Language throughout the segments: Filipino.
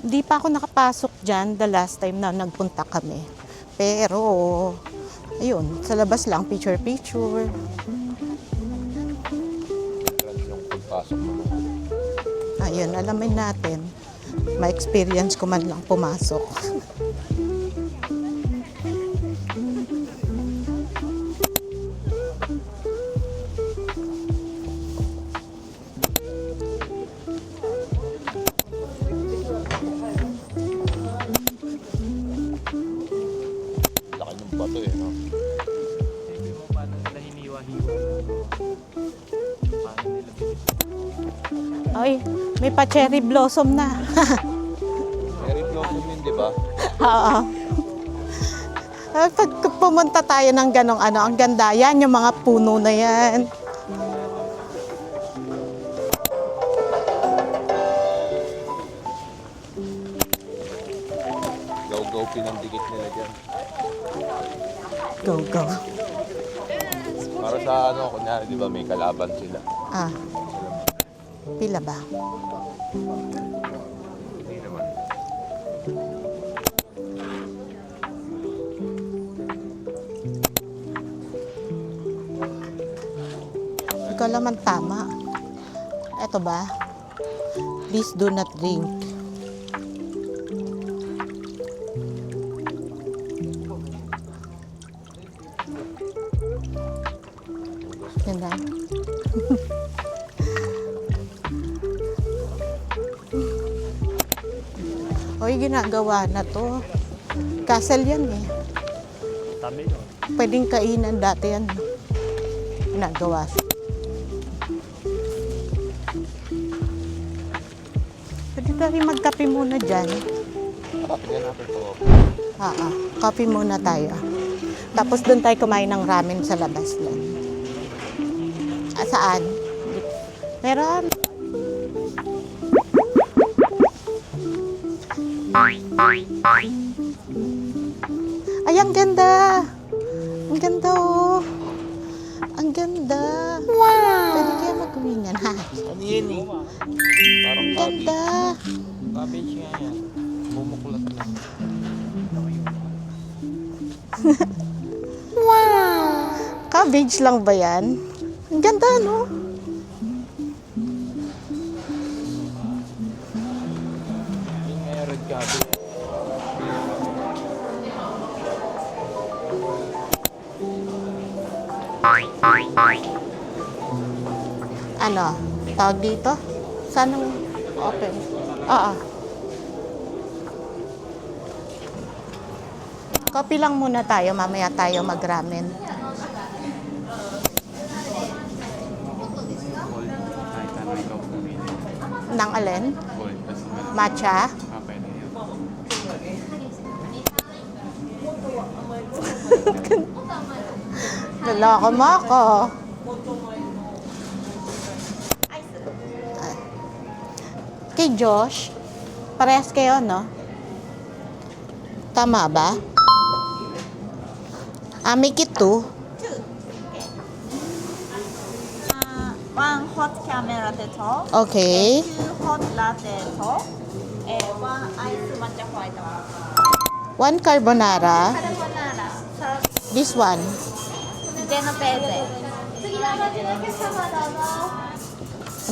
Hindi pa ako nakapasok dyan the last time na nagpunta kami. Pero, ayun, sa labas lang, picture-picture. Yung pagpasok mo. Ayun, alamin natin. Ma-experience ko man lang pumasok. Laki ng bato eh, no? Hindi mo paano nila hiniwa-hiwa. Paano nila binibigyan. Ay, may pa-cherry blossom na. Cherry blossom yun, di ba? Oo. Pag pumunta tayo ng ganong ano, ang ganda yan, yung mga puno na yan. Gaw-gaw pinandikit nila dyan. Go, go. Para sa ano, kunyari, di ba, may kalaban sila. Ah, pila ba? Hindi naman. Ikaw naman tama. Eto ba? Please do not drink. Yan na. Oy, ginagawa na to. Castle yan eh. Tabi no? Pwedeng kainan dati yan. Ginagawa siya. Pwede tayo magkape muna dyan. Kapit natin po. Kape muna tayo. Tapos doon tayo kumain ng ramen sa labas lang. Saan? Meron. Ay, ang ganda! Ang ganda oh! Ang ganda! Wow! Pwede kaya mag-uwi niyan, ha? Ano yun eh? Parang Ang ganda! cabbage nga yan. Bumukulat lang. Cabbage lang ba yan? Ang ganda, no? Yung nga red cabbage. Ano? Tawag dito? Saan ang open? Oo. Copy lang muna tayo. Mamaya tayo mag-ramen. Cold. Kahit ano ikaw pumili. Nang alin? Cold. Kasi Matcha? okay na yun. Naloko mo ako. Kay Josh, parehas kayo, no? Tama ba? Make it two. One hot camera deto, Okay. two hot latte to, and one ice matcha white. One carbonara. Carbonara, This one. Genovese.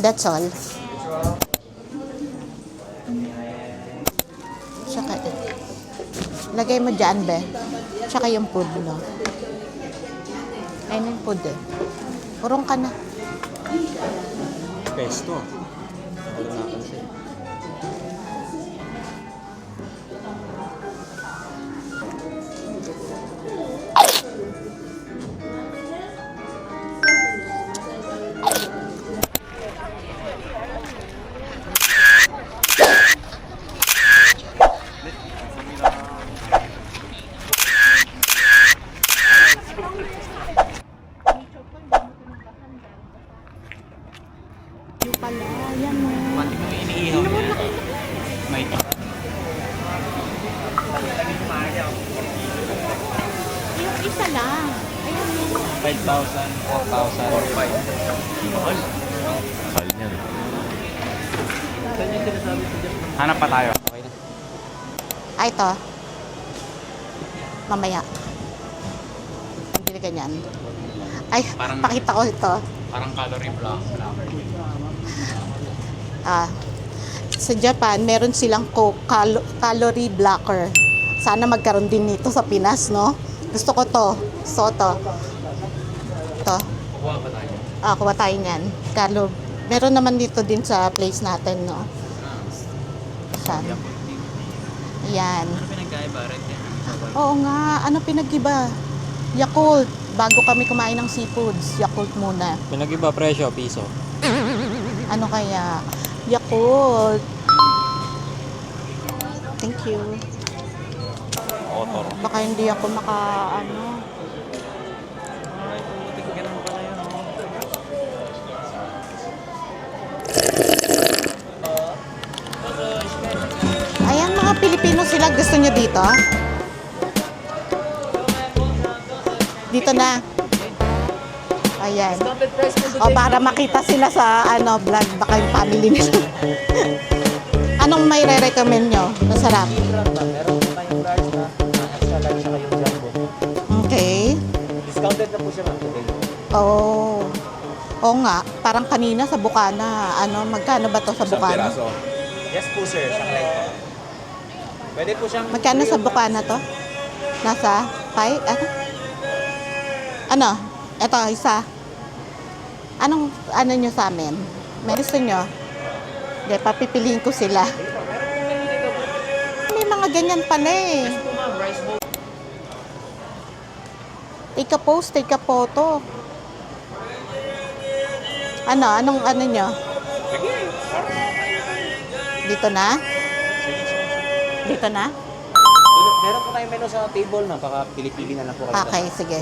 That's all. Tsaka, lagay mo dyan, be. Tsaka yung food, no? Ayun yung food, eh. Urong ka na. Pesto. Wala napansin. Yung pala, yan mo. Pati mo iniihaw niya. May Yung isa lang. Ayun mo. 5,000, 4,000, 4,500. Mahal. Mahal niyan. Hanap pa tayo. Okay na. Ay, ito. Mamaya. Hindi ganyan. Ay, Parang- pakita ko ito. Parang calorie block. Ah, sa Japan, meron silang calorie blocker. Sana magkaroon din nito sa Pinas, no? Gusto ko to. Gusto ko to. Ito. Kukuha pa tayo. Kuha tayo niyan. Meron naman dito din sa place natin, no? Saan? Ayan. Ano pinagkaiba rin yan? Oo nga. Ano pinag-iba? Yakult. Bago kami kumain ng seafoods, Yakult muna. Pinag-iba presyo, piso. Ano kaya? Yakult. Thank you. Otor. Baka hindi ako ano. Ay, putik, ganun pala yun. Ayan, mga Pilipino sila. Gusto nyo dito? Dito na. Ayan. O, para makita sila sa vlog. Baka yung family nila. Anong may re-recommend nyo? Masarap. Meron po tayong large na extra large saka yung jumbo. Okay. Discounted na po siya ma'am today. Oo. Oo nga. Parang kanina sa Bukana. Magkano ba to sa Isang Bukana? piraso. Yes po sir, isang light po. Pwede po siyang... Magkano sa Bukana to? Nasa 5? Ano? Ito, isa. Anong nyo sa amin? May gusto nyo? Hindi, papipiliin ko sila. May mga ganyan pala eh. Po ma'am, rice bowl. Take a post, take a photo. Anong nyo? Dito na? Dito na? Meron po tayong menu sa table ma'am, baka pili-pili na lang po kayo. Okay, sige.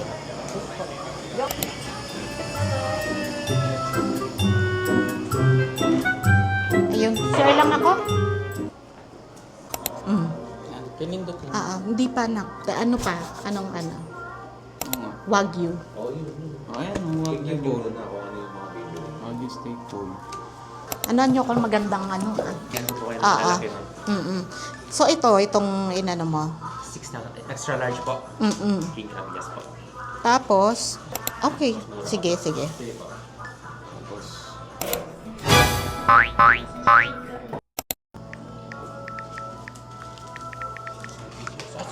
Ayun, share lang ako. Pinindot lang. Hindi pa ano pa? Anong Wagyu. Ayan, huwag yung bowl. Wagyu steak bowl. Nyo kung magandang Yan po po kayo ng Ah, malaki ma'am. So itong inano mo. 6 na, extra large po. King crab, yes po. Tapos, okay. Sige.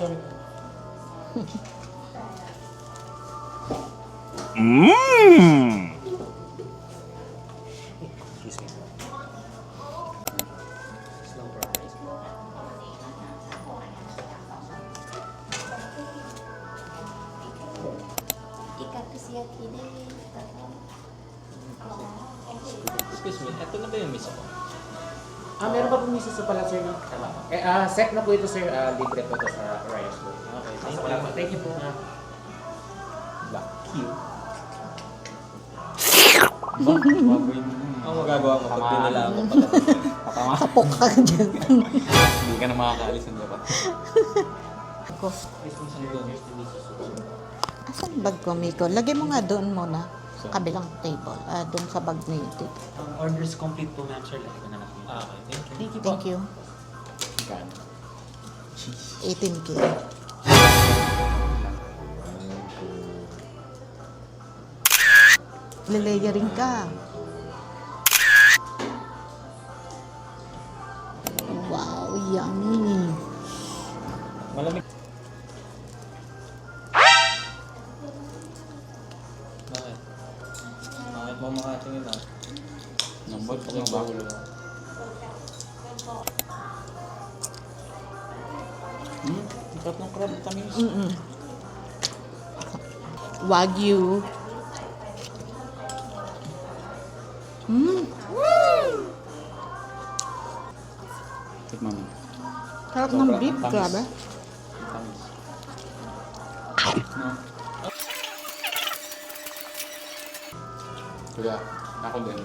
Sorry. Excuse me. Slow progress. Excuse me, ito na ba yung miso ko? Meron pa po misa sa pala sir. Tama. Set na po ito sir. Libre po ito sa rice bowl. Okay, Thank you po. Black cube. Baboy mo. Ang magagawa mo pag dinala ako pala. Patama. Kapok ka dyan. Hindi ka na makakaalis ng Japan. Asan bag ko, Miko? Lagay mo nga doon muna. Kabilang table. Doon sa bag na yun. Orders complete po ma'am sir. Lagi ko na lang. Okay, thank you. Thank you. Magkano? 18K. Lilayering ka. Wow, yummy. Malamig. Bakit? Bakit mo makatingin ah? Nambot pa yung bago lang. Ang sarap ng crab tamis. Wagyu. Tikman mo. Sarap ng beef, grabe. Tamis. No? Kuya, ako din.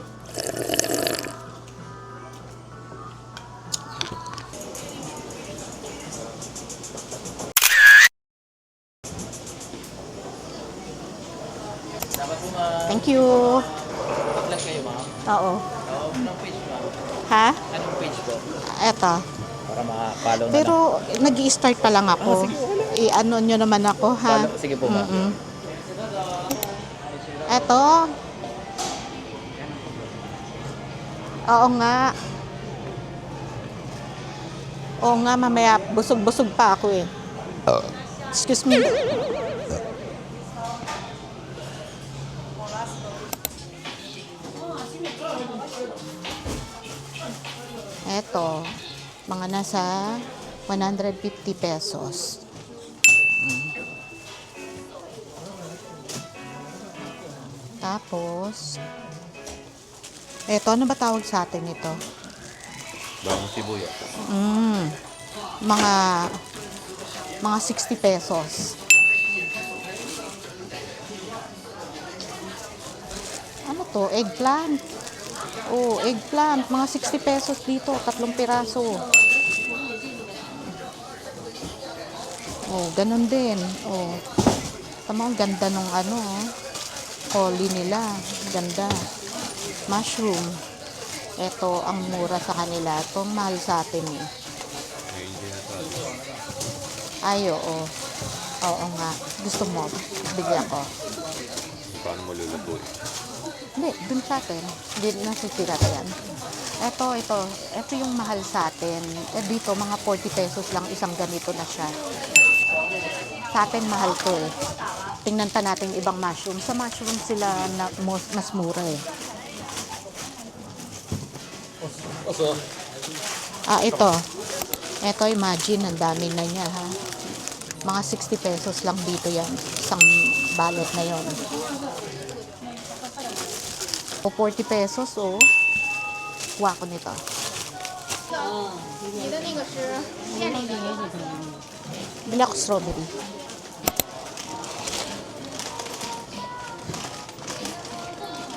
Dapat po ma... Thank you. Vlog kayo ma'am? Oo. Oo, anong page ma'am? Ha? Anong page po? Eto. Para ma-follow na lang. Pero nag-i-start pa lang ako. I-ano nyo naman ako, ha? Follow, sige po ba? Mm-mm. Eto. Oo nga. Oo nga, mamaya busog-busog pa ako eh. Excuse me. Eto, mga nasa 150 pesos. Tapos, eto, ano ba tawag sa atin ito? Bagong sibuyas. Mga 60 pesos. Ano to? Eggplant. Oh, eggplant. Mga 60 pesos dito. 3 piraso. Oh, ganun din. Oh. Tama, ang ganda nung ano, holly nila. Ganda. Mushroom. Ito ang mura sa kanila. Ito ang mahal sa atin eh. Ay, oo. Oo nga. Gusto mo? Bigyan ko. Paano mo lulutuin? Hindi, dun sa atin. Hindi nasisira yan. Ito yung mahal sa atin. Dito, mga 40 pesos lang isang ganito na siya. Sa atin, mahal to eh. Tingnan pa natin yung ibang mushroom. Sa mushroom sila na mas mura eh. Ito. Ito, imagine, ang dami na niya ha. Mga 60 pesos lang dito yan. Isang balot na yon. O 40 pesos, oh. Kuha ko nito. Bili ako strawberry.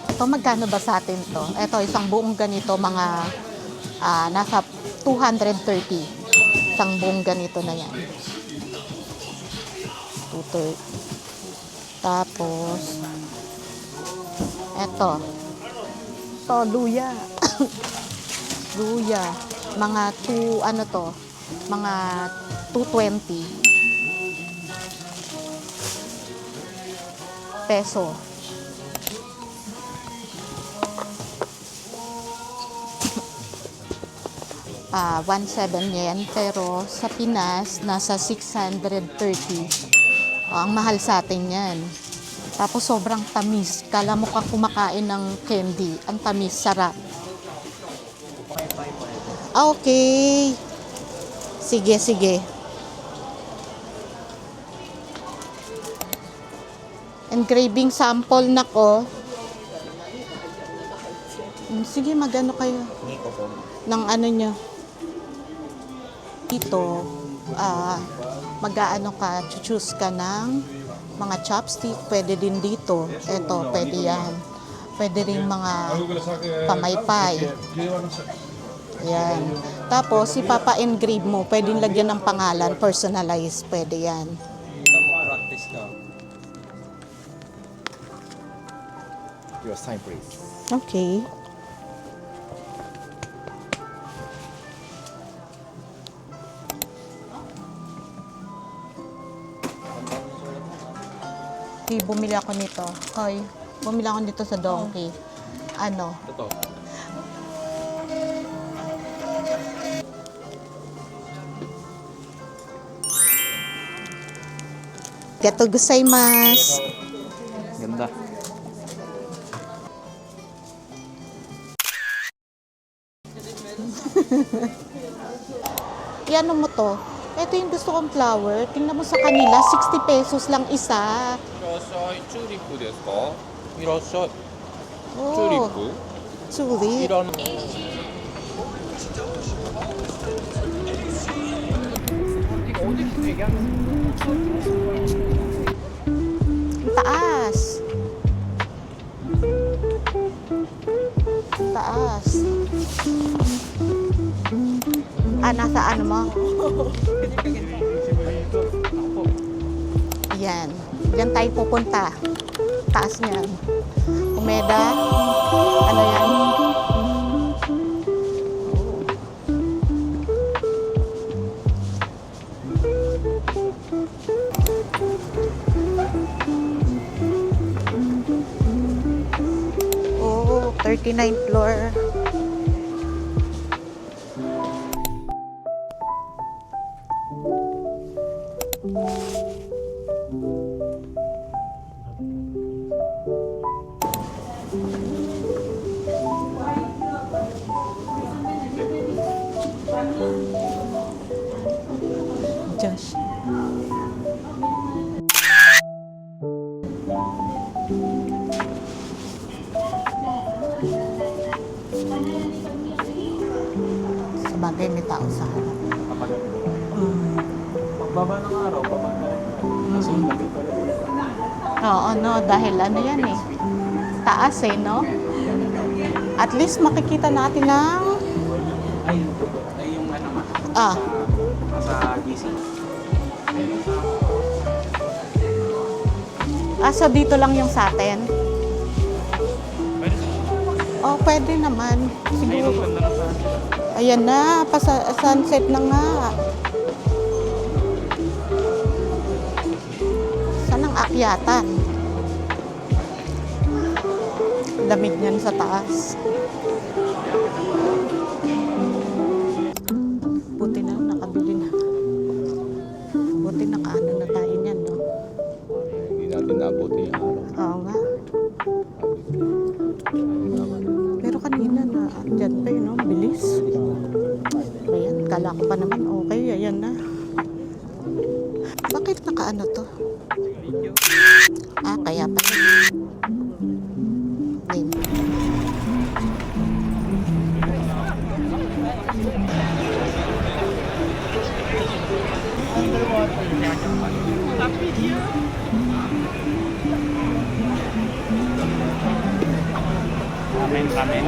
Ito, magkano ba sa atin to? Ito, isang buong ganito, mga nasa 230. Isang buong ganito na yan. 230. Tapos, ito, luya. Luya. Mga 220 peso. Ah, 17 yen, pero sa Pinas nasa 630. Ang mahal sa atin yan. Tapos sobrang tamis. Kala mo kang kumakain ng candy. Ang tamis, sarap. Okay. Sige, sige. Engraving sample na ko. Sige, magano kayo ng ano nyo. Dito, mag-aano ka, choose ka ng mga chopstick, pwede din dito. Ito, pwede yan. Pwede rin mga pamaypay. Yan. Tapos, ipapa-engrave mo, pwede lagyan ng pangalan, personalized, pwede yan. Practice ka. Your sign, please. Okay. Okay, bumili ako nito. Hoy, bumili ako nito sa Donkey. Ano? Ito. Gato gozaimasu. Ganda. Iano mo to? Ito yung gusto kong flower. Tingnan mo sa kanila, 60 pesos lang isa. いらっしゃい。チューリップですか？いらっしゃい。 Oh, チューリップ？ tulip. いらない。 Ang taas. Ang taas. Nasa ano mo? Yan. Diyan tayo pupunta. Taas niyan. Umeda. Ano yan? Oh, 39th floor. Josh. Sa bagay, may tao sa harap. Pagbaba ng araw, baba na rin. Kasi yung gabi pa rin. Oo, no, dahil ano yan eh. Taas eh, no? At least makikita natin ng... Ay, yung ano nga. Ah, Sa GC. so dito lang yung sa atin? Oh, pwede naman. Siguro. Ayan na, sunset na nga. Saan ang akyatan? Lamig niyan sa taas. Buti na, nakabili na. Buti nakaano na tayo niyan, no? Hindi natin nabuti yung araw. Oo nga. Pero kanina na, dyan pa yun, no? Bilis. Ayan, kala ko pa naman, okay, ayan na. Bakit nakaano to? Ah, kaya pa. Name. Ramen.